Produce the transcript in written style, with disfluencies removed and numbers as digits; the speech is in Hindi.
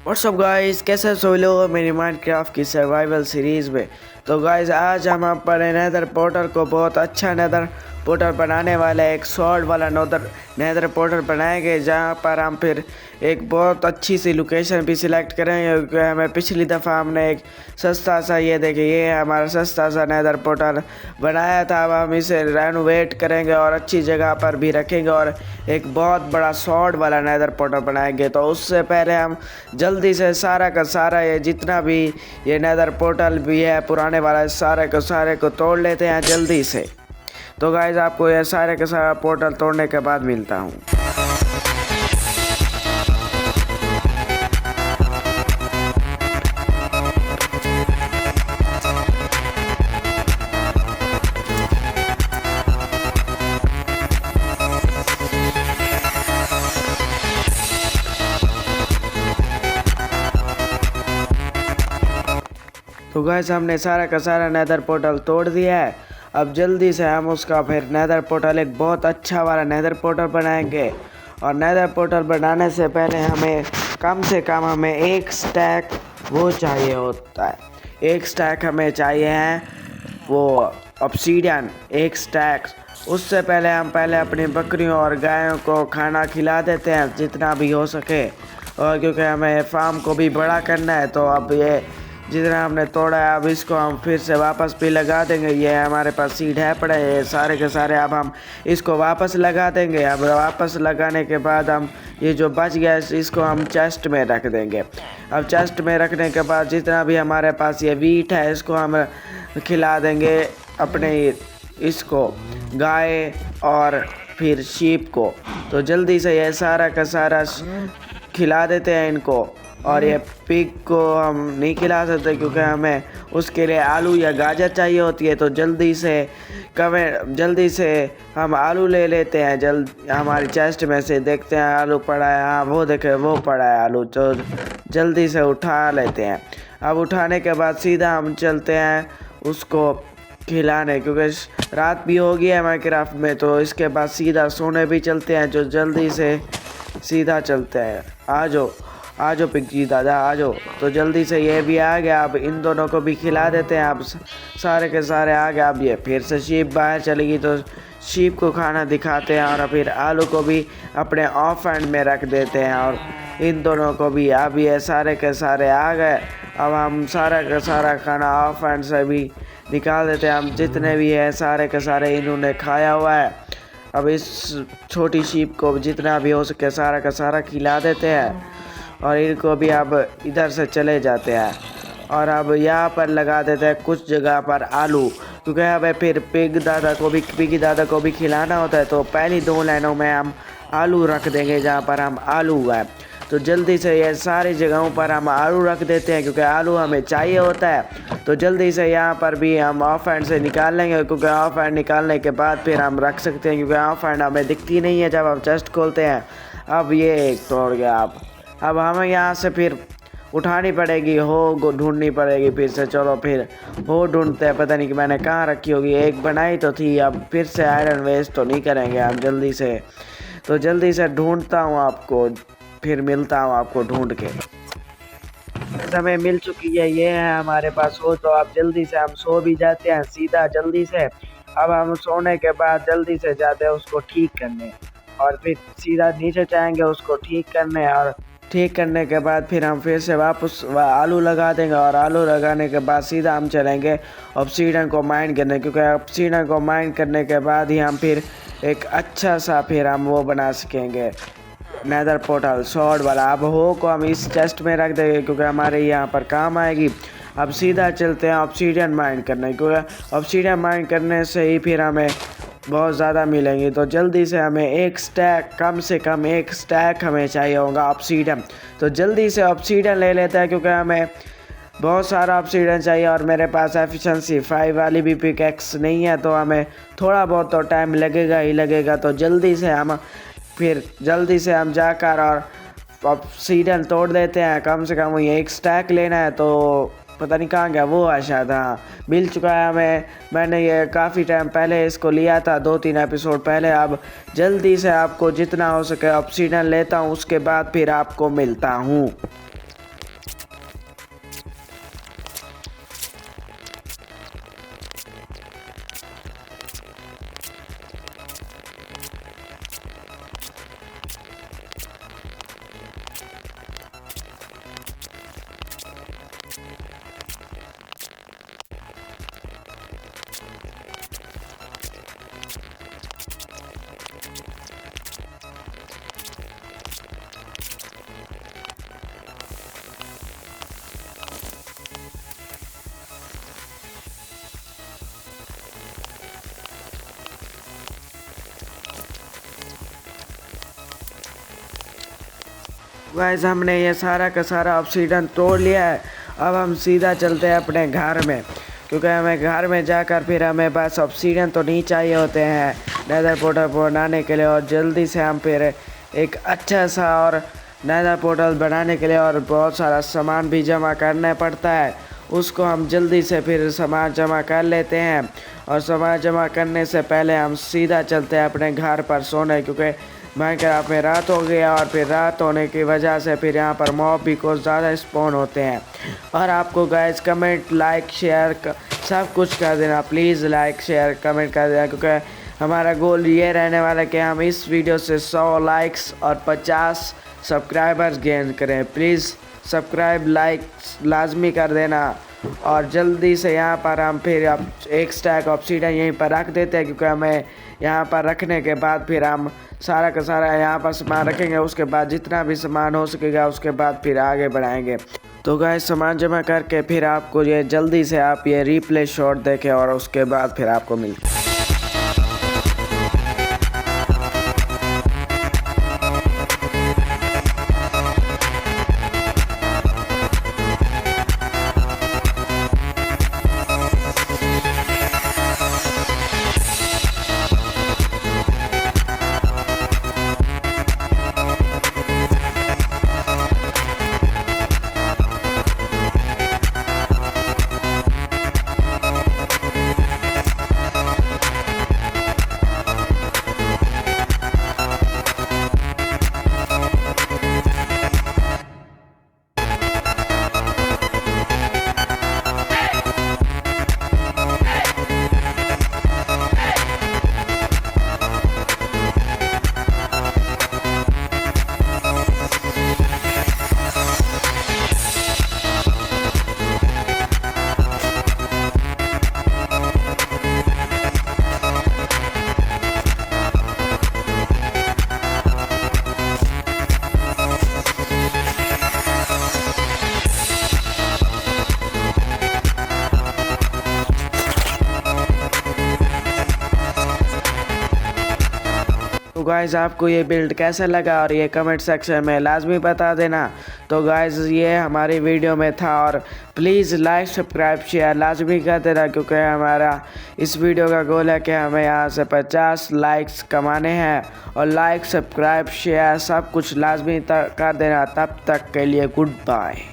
व्हाट्सअप गाइस, कैसे सो लोग मेरी माइनक्राफ्ट की सर्वाइवल सीरीज़ में। तो गाइस आज हम अपने नेदर पोर्टल को बहुत अच्छा नेदर पोर्टल बनाने वाले एक शॉर्ट वाला नेदर पोर्टल बनाएंगे, जहां पर हम फिर एक बहुत अच्छी सी लोकेशन भी सिलेक्ट करेंगे, क्योंकि हमें पिछली दफ़ा हमने एक सस्ता सा ये देखिए ये हमारा सस्ता सा नेदर पोर्टल बनाया था। अब हम इसे रेनोवेट करेंगे और अच्छी जगह पर भी रखेंगे और एक बहुत बड़ा शॉर्ट वाला नेदर पोर्टल बनाएंगे। तो उससे पहले हम जल्दी से सारा का सारा ये जितना भी ये नेदर पोर्टल भी है पुराने वाला सारे को तोड़ लेते हैं जल्दी से। तो गाइज आपको ये सारे का सारा पोर्टल तोड़ने के बाद मिलता हूँ। तो गाइस हमने सारा का सारा नेदर पोर्टल तोड़ दिया है। अब जल्दी से हम उसका फिर नेदर पोर्टल एक बहुत अच्छा वाला नेदर पोर्टल बनाएंगे। और नेदर पोर्टल बनाने से पहले हमें कम से कम हमें एक स्टैक वो चाहिए होता है। एक स्टैक हमें चाहिए है वो ऑब्सीडियन, एक स्टैक। उससे पहले हम अपनी बकरियों और गायों को खाना खिला देते हैं जितना भी हो सके। और क्योंकि हमें फार्म को भी बड़ा करना है, तो अब ये जितना हमने तोड़ा है अब इसको हम फिर से वापस भी लगा देंगे। ये हमारे पास सीड है पड़े ये सारे के सारे, अब हम इसको वापस लगा देंगे। अब वापस लगाने के बाद हम ये जो बच गया इसको हम चेस्ट में रख देंगे। अब चेस्ट में रखने के बाद जितना भी हमारे पास ये वीट है इसको हम खिला देंगे अपने इसको गाय और फिर शीप को। तो जल्दी से ये सारा का सारा खिला देते हैं इनको। और ये पिग को हम नहीं खिला सकते क्योंकि हमें उसके लिए आलू या गाजर चाहिए होती है। तो जल्दी से हम आलू ले लेते हैं। हमारी चेस्ट में से देखते हैं आलू पड़ा है। हाँ वो देखे वो पड़ा है आलू, तो जल्दी से उठा लेते हैं। अब उठाने के बाद सीधा हम चलते हैं उसको खिलाने, क्योंकि रात भी हो गई है माइनक्राफ्ट में। तो इसके बाद सीधा सोने भी चलते हैं। जो जल्दी से सीधा चलते हैं। आ जाओ पिग्गी दादा आ जाओ। तो जल्दी से ये भी आ गया। अब इन दोनों को भी खिला देते हैं। अब सारे के सारे आ गए। अब ये फिर से शीप बाहर चलेगी तो शीप को खाना दिखाते हैं। और फिर आलू को भी अपने ऑफ एंड में रख देते हैं। और इन दोनों को भी अब ये सारे के सारे आ गए। अब हम सारा का सारा खाना ऑफ एंड से भी निकाल देते हैं। हम जितने भी है सारे के सारे इन्होंने खाया हुआ है। अब इस छोटी शीप को जितना भी हो सके सारा का सारा खिला देते हैं। और इनको भी अब इधर से चले जाते हैं। और अब यहाँ पर लगा देते हैं कुछ जगह पर आलू, क्योंकि हमें फिर पिगी दादा को भी खिलाना होता है। तो पहली 2 लाइनों में हम आलू रख देंगे जहाँ पर हम आलू उगाएं। तो जल्दी से ये सारी जगहों पर हम आलू रख देते हैं क्योंकि आलू हमें चाहिए होता है। तो जल्दी से यहाँ पर भी हम ऑफ हैंड से निकाल लेंगे, क्योंकि ऑफ हैंड निकालने के बाद फिर हम रख सकते हैं, क्योंकि ऑफ हैंड हमें दिखती नहीं है जब हम चेस्ट खोलते हैं। अब ये एक तोड़ गया। अब हमें यहाँ से फिर उठानी पड़ेगी, हो ढूंढनी पड़ेगी फिर से। चलो फिर हो ढूंढते हैं। पता नहीं कि मैंने कहाँ रखी होगी, एक बनाई तो थी। अब फिर से आयरन वेस्ट तो नहीं करेंगे हम जल्दी से ढूंढता हूँ आपको, फिर मिलता हूँ आपको ढूंढ के। समय मिल चुकी है, ये है हमारे पास हो। तो अब जल्दी से हम सो भी जाते हैं सीधा जल्दी से। अब हम सोने के बाद जल्दी से जाते हैं उसको ठीक करने, और फिर सीधा नीचे जाएंगे उसको ठीक करने। और ठीक करने के बाद फिर हम फिर से वापस आलू लगा देंगे। और आलू लगाने के बाद सीधा हम चलेंगे ऑब्सीडियन को माइन करने, क्योंकि ऑब्सीडियन को माइन करने के बाद ही हम फिर एक अच्छा सा फिर हम वो बना सकेंगे नेदर पोर्टल शॉर्ट वाला। अब हो को हम इस चेस्ट में रख देंगे क्योंकि हमारे यहाँ पर काम आएगी। अब सीधा चलते हैं ऑब्सीडियन माइन करने, क्योंकि ऑब्सीडियन माइन करने से ही फिर हमें बहुत ज़्यादा मिलेंगी। तो जल्दी से हमें एक स्टैक, कम से कम एक स्टैक हमें चाहिए होगा ऑब्सीडियन। तो जल्दी से ऑब्सीडियन ले लेते हैं क्योंकि हमें बहुत सारा ऑब्सीडियन चाहिए। और मेरे पास एफिशिएंसी 5 वाली भी पिकैक्स नहीं है, तो हमें थोड़ा बहुत तो टाइम लगेगा ही लगेगा। तो जल्दी से हम जाकर और ऑब्सीडियन तोड़ देते हैं। कम से कम ये एक स्टैक लेना है। तो पता नहीं कहाँ गया वो, शायद हाँ मिल चुका है हमें। मैंने ये काफ़ी टाइम पहले इसको लिया था, 2-3 एपिसोड पहले। अब जल्दी से आपको जितना हो सके ऑब्सीडियन लेता हूँ, उसके बाद फिर आपको मिलता हूँ। गाइस हमने ये सारा का सारा ऑब्सीडियन तोड़ लिया है। अब हम सीधा चलते हैं अपने घर में, क्योंकि हमें घर में जाकर फिर हमें बस ऑब्सीडियन तो नहीं चाहिए होते हैं नेदर पोर्टल बनाने के लिए। और जल्दी से हम फिर एक अच्छा सा और नेदर पोर्टल बनाने के लिए और बहुत सारा सामान भी जमा करना पड़ता है, उसको हम जल्दी से फिर सामान जमा कर लेते हैं। और सामान जमा करने से पहले हम सीधा चलते हैं अपने घर पर सोने, क्योंकि माइनक्राफ्ट में रात हो गया और फिर रात होने की वजह से फिर यहाँ पर मॉब भी कुछ ज़्यादा स्पॉन होते हैं। और आपको गाइस कमेंट लाइक शेयर सब कुछ कर देना, प्लीज़ लाइक शेयर कमेंट कर देना, क्योंकि हमारा गोल ये रहने वाला है कि हम इस वीडियो से 100 लाइक्स और 50 सब्सक्राइबर्स गेन करें। प्लीज़ सब्सक्राइब लाइक लाजमी कर देना। और जल्दी से यहाँ पर हम फिर अब एक स्टैक ऑब्सीडियन यहीं पर रख देते हैं, क्योंकि हमें यहाँ पर रखने के बाद फिर हम सारा का सारा यहाँ पर सामान रखेंगे। उसके बाद जितना भी सामान हो सकेगा उसके बाद फिर आगे बढ़ाएंगे। तो गाइस सामान जमा करके फिर आपको ये जल्दी से आप ये रिप्ले शॉट देखें और उसके बाद फिर आपको मिलते हैं। तो गाइज़ आपको ये बिल्ड कैसा लगा और ये कमेंट सेक्शन में लाजमी बता देना। तो गाइज़ ये हमारी वीडियो में था, और प्लीज़ लाइक सब्सक्राइब शेयर लाजमी कर देना, क्योंकि हमारा इस वीडियो का गोल है कि हमें यहाँ से 50 लाइक्स कमाने हैं। और लाइक सब्सक्राइब शेयर सब कुछ लाजमी कर देना। तब तक के लिए गुड बाय।